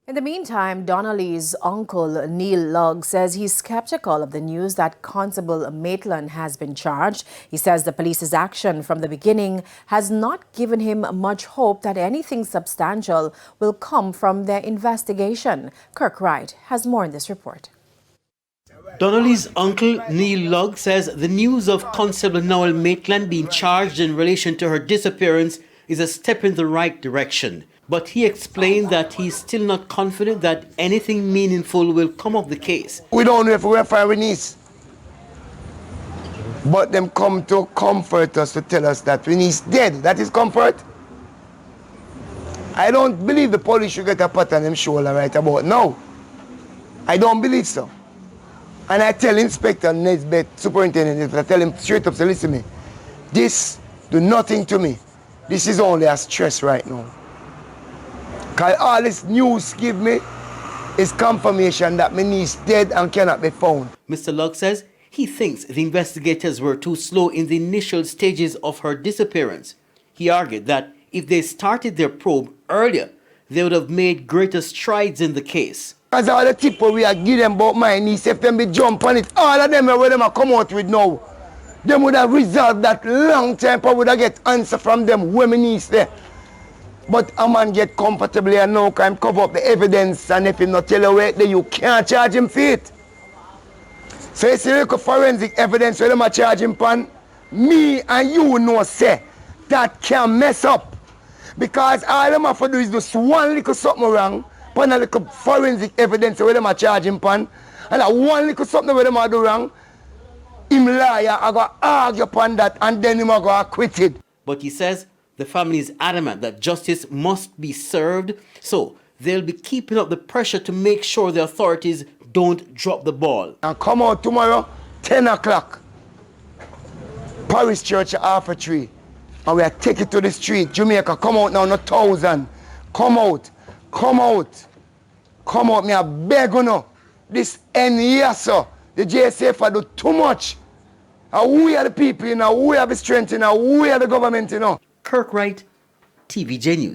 In the meantime, Donna-lee's uncle, Neil Lugg, says he's skeptical of the news that Constable Maitland has been charged. He says the police's action from the beginning has not given him much hope that anything substantial will come from their investigation. Kirk Wright has more in this report. Donna-lee's uncle, Neil Lugg, says the news of Constable Noel Maitland being charged in relation to her disappearance is a step in the right direction. But he explained that he's still not confident that anything meaningful will come of the case. We don't know if we're firing niece. But them come to comfort us to tell us that when he's dead, that is comfort. I don't believe the police should get a pat on them shoulder right about now. I don't believe so. And I tell Inspector Nesbeth, Superintendent, I tell him straight up, say, listen to me, this do nothing to me. This is only a stress right now. Because all this news give me is confirmation that my niece dead and cannot be found. Mr. Lugg says he thinks the investigators were too slow in the initial stages of her disappearance. He argued that if they started their probe earlier, they would have made greater strides in the case. Because all the people we are giving them about my niece, if them be jump on it, all of them where them are come out with now, them would have resolved that long time, but would have get answer from them where my niece there. But a man get comfortably and now can cover up the evidence, and if he not tell you where then you can't charge him for it. So you see the forensic evidence where them are charge him pan, me and you know say that can mess up. Because all them have to do is just one little something wrong, pan a little forensic evidence where them are charge him pan, and that one little something where them are do wrong, him liar I go argue upon that and then him go acquitted. But he says the family is adamant that justice must be served, so they'll be keeping up the pressure to make sure the authorities don't drop the ball. And come out tomorrow, 10 o'clock. Parish Church at 3:30. And we are taking to the street. Jamaica, come out now, no 1,000. Come out. Come out. Come out, me I beg you now. This end here, sir. The JSF do too much. And we are the people, you know, we have the strength, you know, we are the government, you know. Kirk Wright, TVJ News.